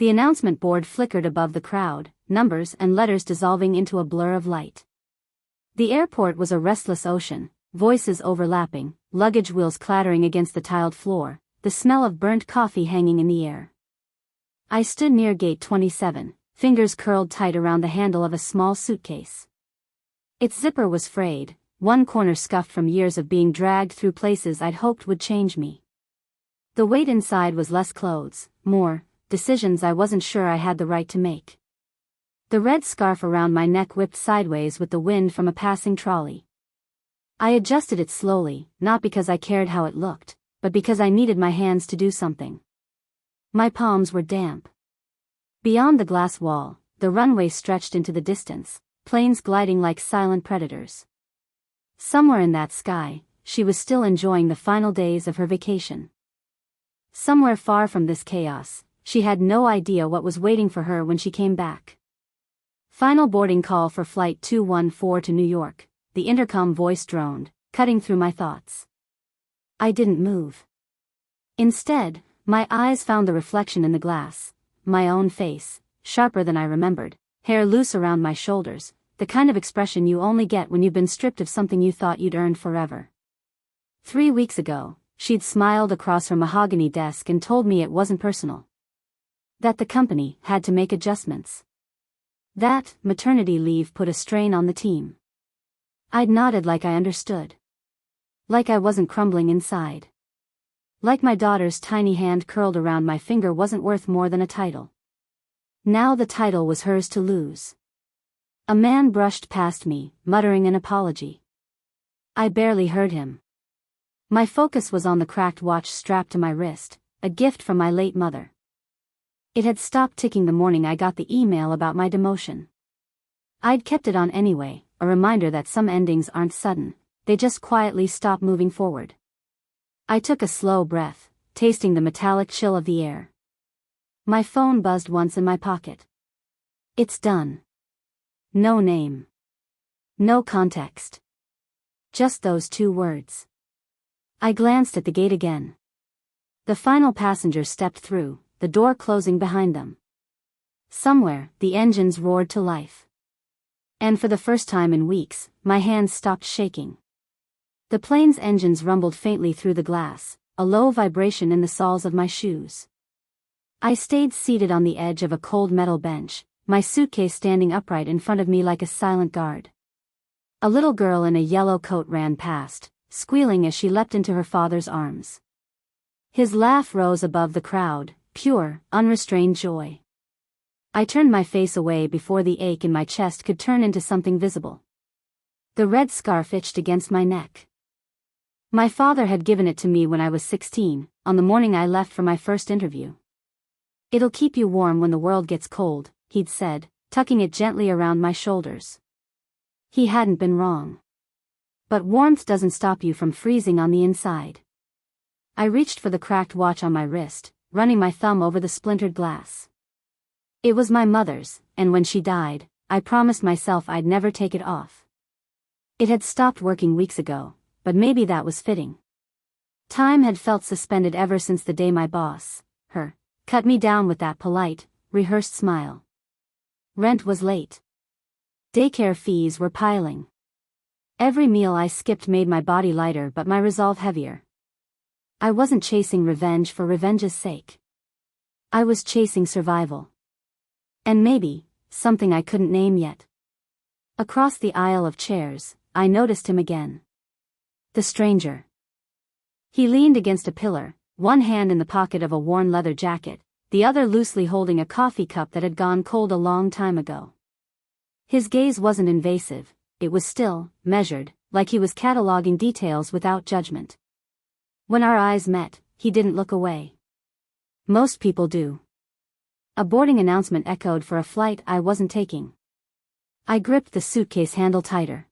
The announcement board flickered above the crowd, numbers and letters dissolving into a blur of light. The airport was a restless ocean, voices overlapping, luggage wheels clattering against the tiled floor, the smell of burnt coffee hanging in the air. I stood near gate 27, fingers curled tight around the handle of a small suitcase. Its zipper was frayed, one corner scuffed from years of being dragged through places I'd hoped would change me. The weight inside was less clothes, more decisions I wasn't sure I had the right to make. The red scarf around my neck whipped sideways with the wind from a passing trolley. I adjusted it slowly, not because I cared how it looked, but because I needed my hands to do something. My palms were damp. Beyond the glass wall, the runway stretched into the distance, planes gliding like silent predators. Somewhere in that sky, she was still enjoying the final days of her vacation. Somewhere far from this chaos, she had no idea what was waiting for her when she came back. Final boarding call for Flight 214 to New York, the intercom voice droned, cutting through my thoughts. I didn't move. Instead, my eyes found the reflection in the glass, my own face, sharper than I remembered, hair loose around my shoulders, the kind of expression you only get when you've been stripped of something you thought you'd earned forever. 3 weeks ago, she'd smiled across her mahogany desk and told me it wasn't personal. That the company had to make adjustments. That maternity leave put a strain on the team. I'd nodded like I understood. Like I wasn't crumbling inside. Like my daughter's tiny hand curled around my finger wasn't worth more than a title. Now the title was hers to lose. A man brushed past me, muttering an apology. I barely heard him. My focus was on the cracked watch strapped to my wrist, a gift from my late mother. It had stopped ticking the morning I got the email about my demotion. I'd kept it on anyway, a reminder that some endings aren't sudden, they just quietly stop moving forward. I took a slow breath, tasting the metallic chill of the air. My phone buzzed once in my pocket. It's done. No name. No context. Just those 2 words. I glanced at the gate again. The final passenger stepped through, the door closing behind them. Somewhere, the engines roared to life. And for the first time in weeks, my hands stopped shaking. The plane's engines rumbled faintly through the glass, a low vibration in the soles of my shoes. I stayed seated on the edge of a cold metal bench, my suitcase standing upright in front of me like a silent guard. A little girl in a yellow coat ran past, squealing as she leapt into her father's arms. His laugh rose above the crowd, pure, unrestrained joy. I turned my face away before the ache in my chest could turn into something visible. The red scarf itched against my neck. My father had given it to me when I was 16, on the morning I left for my first interview. "It'll keep you warm when the world gets cold," he'd said, tucking it gently around my shoulders. He hadn't been wrong. But warmth doesn't stop you from freezing on the inside. I reached for the cracked watch on my wrist, running my thumb over the splintered glass. It was my mother's, and when she died, I promised myself I'd never take it off. It had stopped working weeks ago, but maybe that was fitting. Time had felt suspended ever since the day my boss, her, cut me down with that polite, rehearsed smile. Rent was late. Daycare fees were piling. Every meal I skipped made my body lighter but my resolve heavier. I wasn't chasing revenge for revenge's sake. I was chasing survival. And maybe, something I couldn't name yet. Across the aisle of chairs, I noticed him again. The stranger. He leaned against a pillar, one hand in the pocket of a worn leather jacket, the other loosely holding a coffee cup that had gone cold a long time ago. His gaze wasn't invasive, it was still, measured, like he was cataloging details without judgment. When our eyes met, he didn't look away. Most people do. A boarding announcement echoed for a flight I wasn't taking. I gripped the suitcase handle tighter.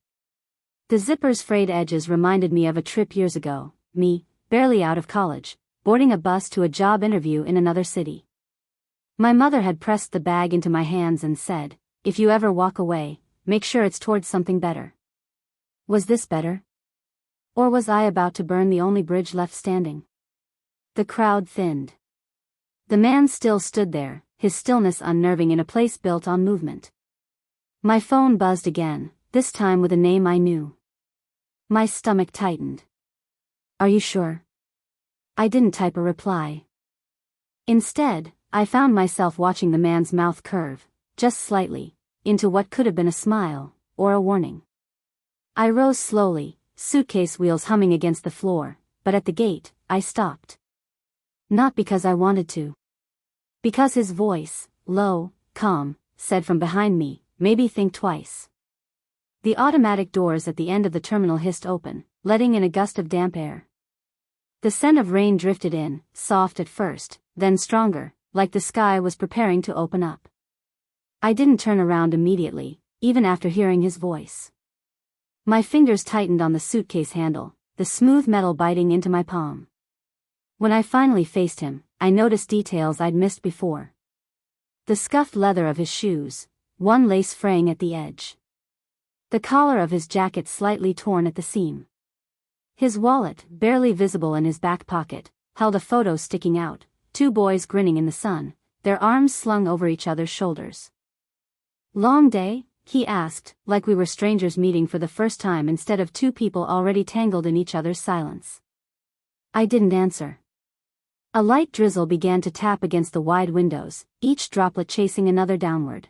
The zipper's frayed edges reminded me of a trip years ago, me, barely out of college, boarding a bus to a job interview in another city. My mother had pressed the bag into my hands and said, "If you ever walk away, make sure it's towards something better." Was this better? Or was I about to burn the only bridge left standing? The crowd thinned. The man still stood there, his stillness unnerving in a place built on movement. My phone buzzed again, this time with a name I knew. My stomach tightened. "Are you sure?" I didn't type a reply. Instead, I found myself watching the man's mouth curve, just slightly, into what could have been a smile, or a warning. I rose slowly, suitcase wheels humming against the floor, but at the gate, I stopped. Not because I wanted to. Because his voice, low, calm, said from behind me, "Maybe think twice." The automatic doors at the end of the terminal hissed open, letting in a gust of damp air. The scent of rain drifted in, soft at first, then stronger, like the sky was preparing to open up. I didn't turn around immediately, even after hearing his voice. My fingers tightened on the suitcase handle, the smooth metal biting into my palm. When I finally faced him, I noticed details I'd missed before. The scuffed leather of his shoes, one lace fraying at the edge. The collar of his jacket slightly torn at the seam. His wallet, barely visible in his back pocket, held a photo sticking out, two boys grinning in the sun, their arms slung over each other's shoulders. "Long day?" he asked, like we were strangers meeting for the first time instead of two people already tangled in each other's silence. I didn't answer. A light drizzle began to tap against the wide windows, each droplet chasing another downward.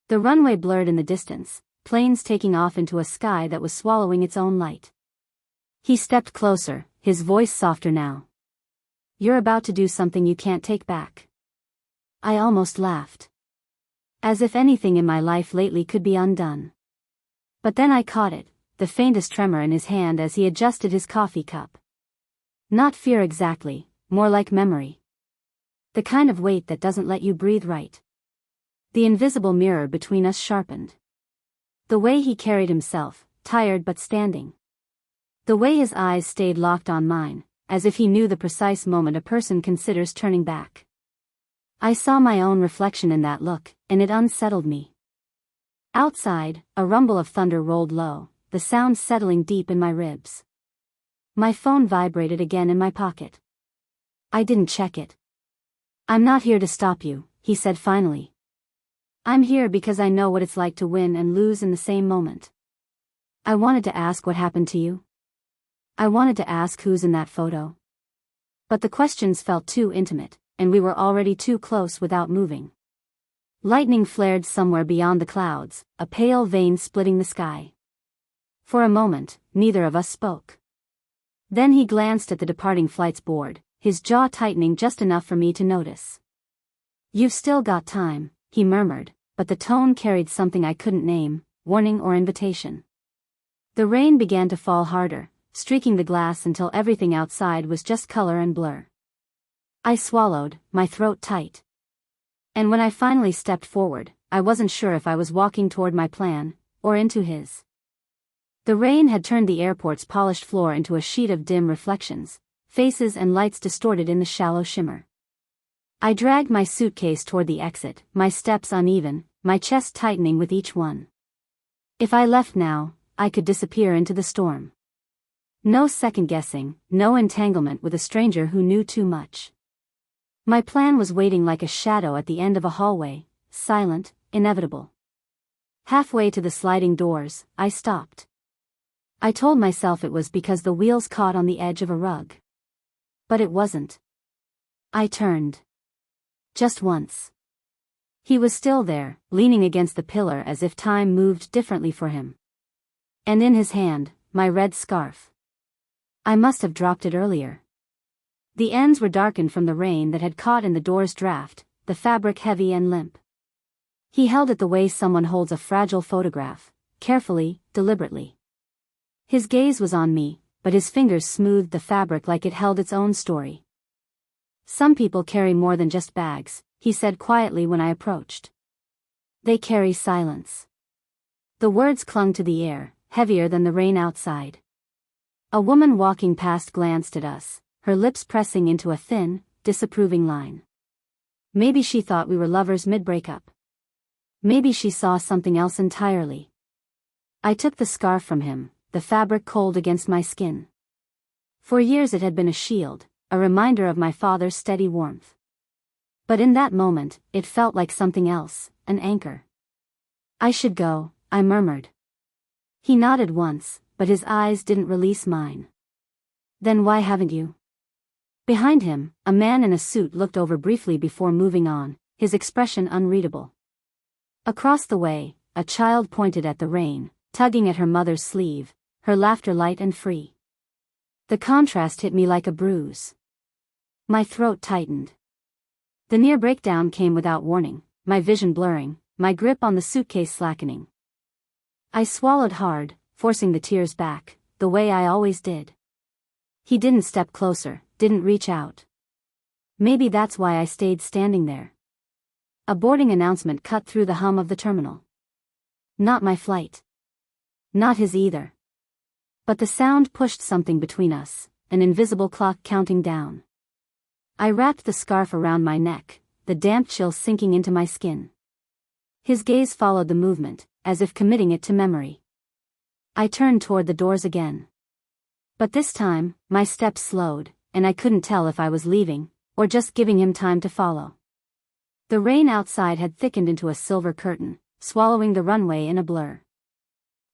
The runway blurred in the distance, planes taking off into a sky that was swallowing its own light. He stepped closer, his voice softer now. "You're about to do something you can't take back." I almost laughed. As if anything in my life lately could be undone. But then I caught it, the faintest tremor in his hand as he adjusted his coffee cup. Not fear exactly, more like memory. The kind of weight that doesn't let you breathe right. The invisible mirror between us sharpened. The way he carried himself, tired but standing. The way his eyes stayed locked on mine, as if he knew the precise moment a person considers turning back. I saw my own reflection in that look, and it unsettled me. Outside, a rumble of thunder rolled low, the sound settling deep in my ribs. My phone vibrated again in my pocket. I didn't check it. "I'm not here to stop you," he said finally. "I'm here because I know what it's like to win and lose in the same moment. I wanted to ask what happened to you. I wanted to ask who's in that photo. But the questions felt too intimate, and we were already too close without moving." Lightning flared somewhere beyond the clouds, a pale vein splitting the sky. For a moment, neither of us spoke. Then he glanced at the departing flight's board, his jaw tightening just enough for me to notice. "You've still got time," he murmured, but the tone carried something I couldn't name, warning or invitation. The rain began to fall harder, streaking the glass until everything outside was just color and blur. I swallowed, my throat tight. And when I finally stepped forward, I wasn't sure if I was walking toward my plan, or into his. The rain had turned the airport's polished floor into a sheet of dim reflections, faces and lights distorted in the shallow shimmer. I dragged my suitcase toward the exit, my steps uneven, my chest tightening with each one. If I left now, I could disappear into the storm. No second-guessing, no entanglement with a stranger who knew too much. My plan was waiting like a shadow at the end of a hallway, silent, inevitable. Halfway to the sliding doors, I stopped. I told myself it was because the wheels caught on the edge of a rug. But it wasn't. I turned. Just once. He was still there, leaning against the pillar as if time moved differently for him. And in his hand, my red scarf. I must have dropped it earlier. The ends were darkened from the rain that had caught in the door's draft, the fabric heavy and limp. He held it the way someone holds a fragile photograph, carefully, deliberately. His gaze was on me, but his fingers smoothed the fabric like it held its own story. "Some people carry more than just bags," he said quietly when I approached. "They carry silence." The words clung to the air, heavier than the rain outside. A woman walking past glanced at us, her lips pressing into a thin, disapproving line. Maybe she thought we were lovers mid-breakup. Maybe she saw something else entirely. I took the scarf from him, the fabric cold against my skin. For years it had been a shield, a reminder of my father's steady warmth. But in that moment, it felt like something else, an anchor. I should go, I murmured. He nodded once, but his eyes didn't release mine. Then why haven't you? Behind him, a man in a suit looked over briefly before moving on, his expression unreadable. Across the way, a child pointed at the rain, tugging at her mother's sleeve, her laughter light and free. The contrast hit me like a bruise. My throat tightened. The near breakdown came without warning, my vision blurring, my grip on the suitcase slackening. I swallowed hard, forcing the tears back, the way I always did. He didn't step closer, didn't reach out. Maybe that's why I stayed standing there. A boarding announcement cut through the hum of the terminal. Not my flight. Not his either. But the sound pushed something between us, an invisible clock counting down. I wrapped the scarf around my neck, the damp chill sinking into my skin. His gaze followed the movement, as if committing it to memory. I turned toward the doors again. But this time, my steps slowed, and I couldn't tell if I was leaving, or just giving him time to follow. The rain outside had thickened into a silver curtain, swallowing the runway in a blur.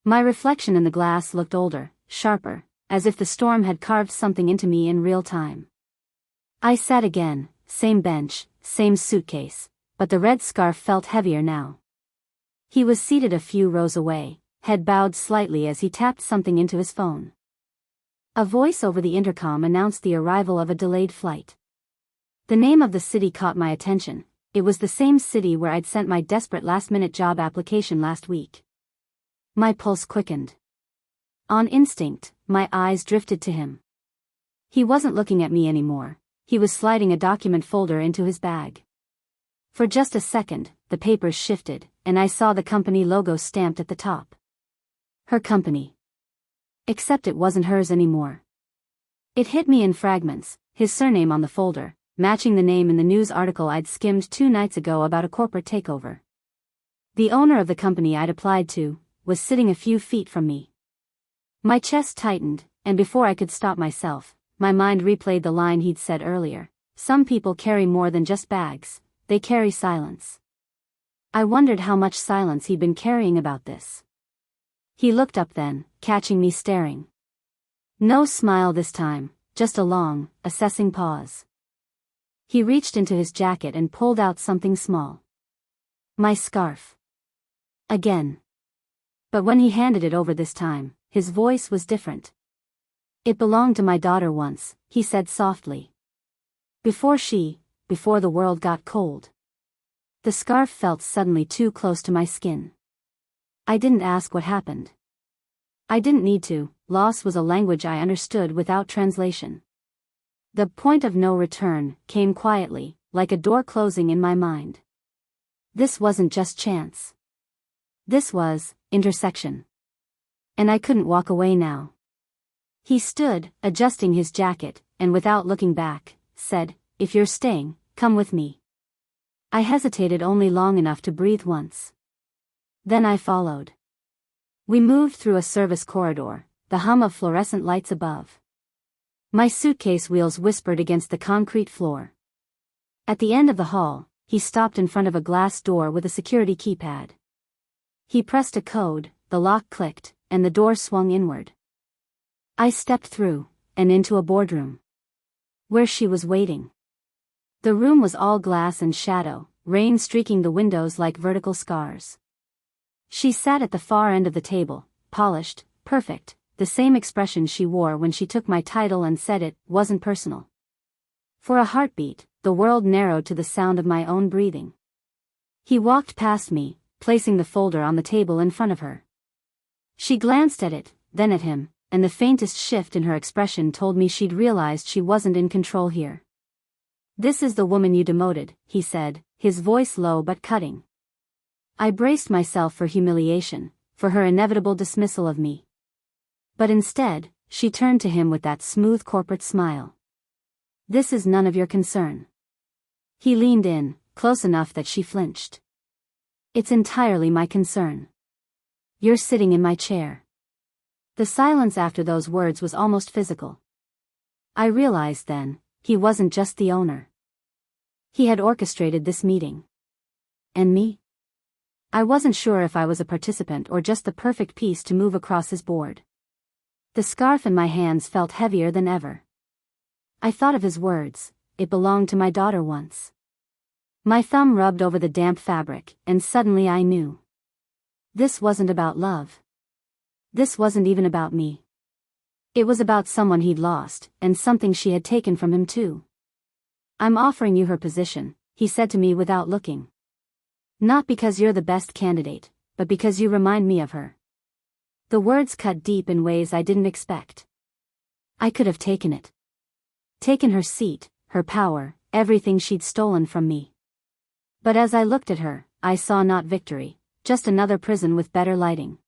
My reflection in the glass looked older, sharper, as if the storm had carved something into me in real time. I sat again, same bench, same suitcase, but the red scarf felt heavier now. He was seated a few rows away, head bowed slightly as he tapped something into his phone. A voice over the intercom announced the arrival of a delayed flight. The name of the city caught my attention. It was the same city where I'd sent my desperate last-minute job application last week. My pulse quickened. On instinct, my eyes drifted to him. He wasn't looking at me anymore. He was sliding a document folder into his bag. For just a second, the papers shifted, and I saw the company logo stamped at the top. Her company. Except it wasn't hers anymore. It hit me in fragments, his surname on the folder, matching the name in the news article I'd skimmed 2 nights ago about a corporate takeover. The owner of the company I'd applied to was sitting a few feet from me. My chest tightened, and before I could stop myself, my mind replayed the line he'd said earlier. Some people carry more than just bags, they carry silence. I wondered how much silence he'd been carrying about this. He looked up then, catching me staring. No smile this time, just a long, assessing pause. He reached into his jacket and pulled out something small. My scarf. Again. But when he handed it over this time, his voice was different. It belonged to my daughter once, he said softly. Before the world got cold. The scarf felt suddenly too close to my skin. I didn't ask what happened. I didn't need to. Loss was a language I understood without translation. The point of no return came quietly, like a door closing in my mind. This wasn't just chance. This was intersection. And I couldn't walk away now. He stood, adjusting his jacket, and without looking back, said, "If you're staying, come with me." I hesitated only long enough to breathe once. Then I followed. We moved through a service corridor, the hum of fluorescent lights above. My suitcase wheels whispered against the concrete floor. At the end of the hall, he stopped in front of a glass door with a security keypad. He pressed a code, the lock clicked, and the door swung inward. I stepped through, and into a boardroom. Where she was waiting. The room was all glass and shadow, rain streaking the windows like vertical scars. She sat at the far end of the table, polished, perfect, the same expression she wore when she took my title and said it wasn't personal. For a heartbeat, the world narrowed to the sound of my own breathing. He walked past me, placing the folder on the table in front of her. She glanced at it, then at him, and the faintest shift in her expression told me she'd realized she wasn't in control here. "This is the woman you demoted," he said, his voice low but cutting. I braced myself for humiliation, for her inevitable dismissal of me. But instead, she turned to him with that smooth corporate smile. "This is none of your concern." He leaned in, close enough that she flinched. "It's entirely my concern. You're sitting in my chair." The silence after those words was almost physical. I realized then, he wasn't just the owner. He had orchestrated this meeting. And me? I wasn't sure if I was a participant or just the perfect piece to move across his board. The scarf in my hands felt heavier than ever. I thought of his words, "It belonged to my daughter once." My thumb rubbed over the damp fabric, and suddenly I knew. This wasn't about love. This wasn't even about me. It was about someone he'd lost, and something she had taken from him too. "I'm offering you her position," he said to me without looking. "Not because you're the best candidate, but because you remind me of her." The words cut deep in ways I didn't expect. I could have taken it. Taken her seat, her power, everything she'd stolen from me. But as I looked at her, I saw not victory, just another prison with better lighting.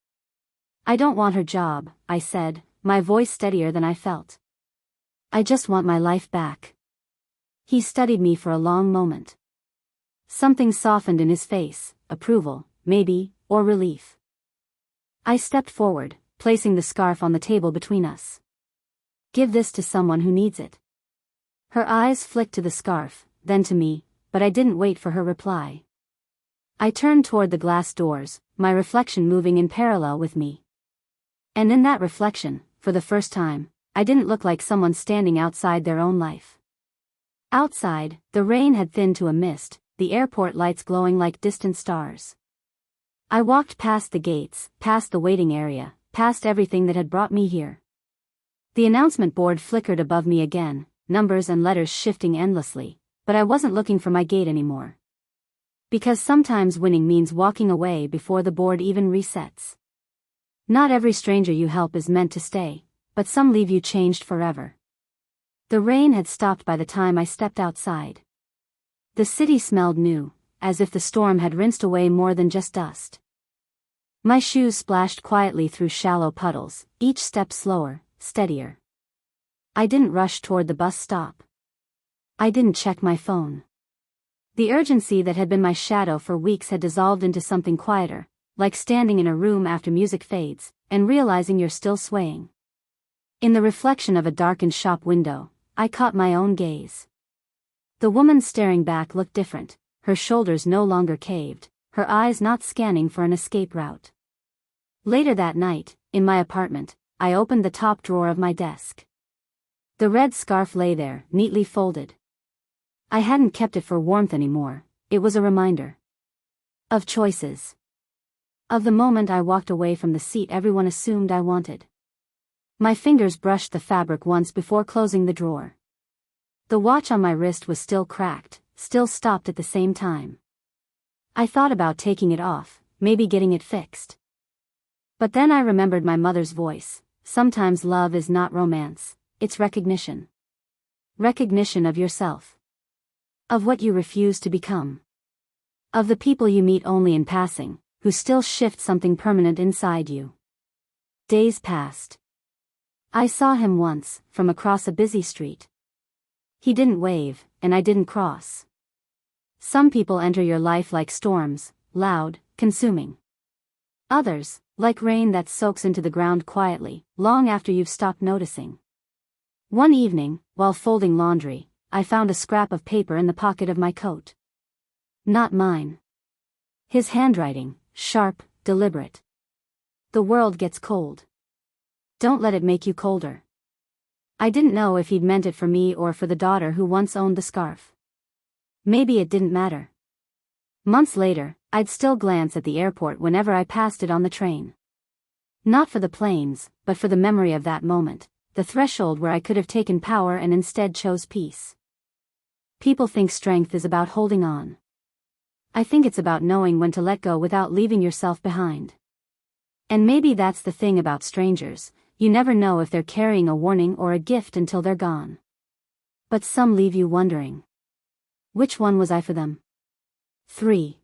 "I don't want her job," I said, my voice steadier than I felt. "I just want my life back." He studied me for a long moment. Something softened in his face, approval, maybe, or relief. I stepped forward, placing the scarf on the table between us. "Give this to someone who needs it." Her eyes flicked to the scarf, then to me, but I didn't wait for her reply. I turned toward the glass doors, my reflection moving in parallel with me. And in that reflection, for the first time, I didn't look like someone standing outside their own life. Outside, the rain had thinned to a mist, the airport lights glowing like distant stars. I walked past the gates, past the waiting area, past everything that had brought me here. The announcement board flickered above me again, numbers and letters shifting endlessly, but I wasn't looking for my gate anymore. Because sometimes winning means walking away before the board even resets. Not every stranger you help is meant to stay, but some leave you changed forever. The rain had stopped by the time I stepped outside. The city smelled new, as if the storm had rinsed away more than just dust. My shoes splashed quietly through shallow puddles, each step slower, steadier. I didn't rush toward the bus stop. I didn't check my phone. The urgency that had been my shadow for weeks had dissolved into something quieter, like standing in a room after music fades, and realizing you're still swaying. In the reflection of a darkened shop window, I caught my own gaze. The woman staring back looked different, her shoulders no longer caved, her eyes not scanning for an escape route. Later that night, in my apartment, I opened the top drawer of my desk. The red scarf lay there, neatly folded. I hadn't kept it for warmth anymore, it was a reminder. Of choices. Of the moment I walked away from the seat everyone assumed I wanted. My fingers brushed the fabric once before closing the drawer. The watch on my wrist was still cracked, still stopped at the same time. I thought about taking it off, maybe getting it fixed. But then I remembered my mother's voice. Sometimes love is not romance, it's recognition. Recognition of yourself. Of what you refuse to become. Of the people you meet only in passing, who still shift something permanent inside you. Days passed. I saw him once, from across a busy street. He didn't wave, and I didn't cross. Some people enter your life like storms, loud, consuming. Others, like rain that soaks into the ground quietly, long after you've stopped noticing. One evening, while folding laundry, I found a scrap of paper in the pocket of my coat. Not mine. His handwriting, sharp, deliberate. "The world gets cold. Don't let it make you colder." I didn't know if he'd meant it for me or for the daughter who once owned the scarf. Maybe it didn't matter. Months later, I'd still glance at the airport whenever I passed it on the train. Not for the planes, but for the memory of that moment, the threshold where I could have taken power and instead chose peace. People think strength is about holding on. I think it's about knowing when to let go without leaving yourself behind. And maybe that's the thing about strangers, you never know if they're carrying a warning or a gift until they're gone. But some leave you wondering. Which one was I for them? 3.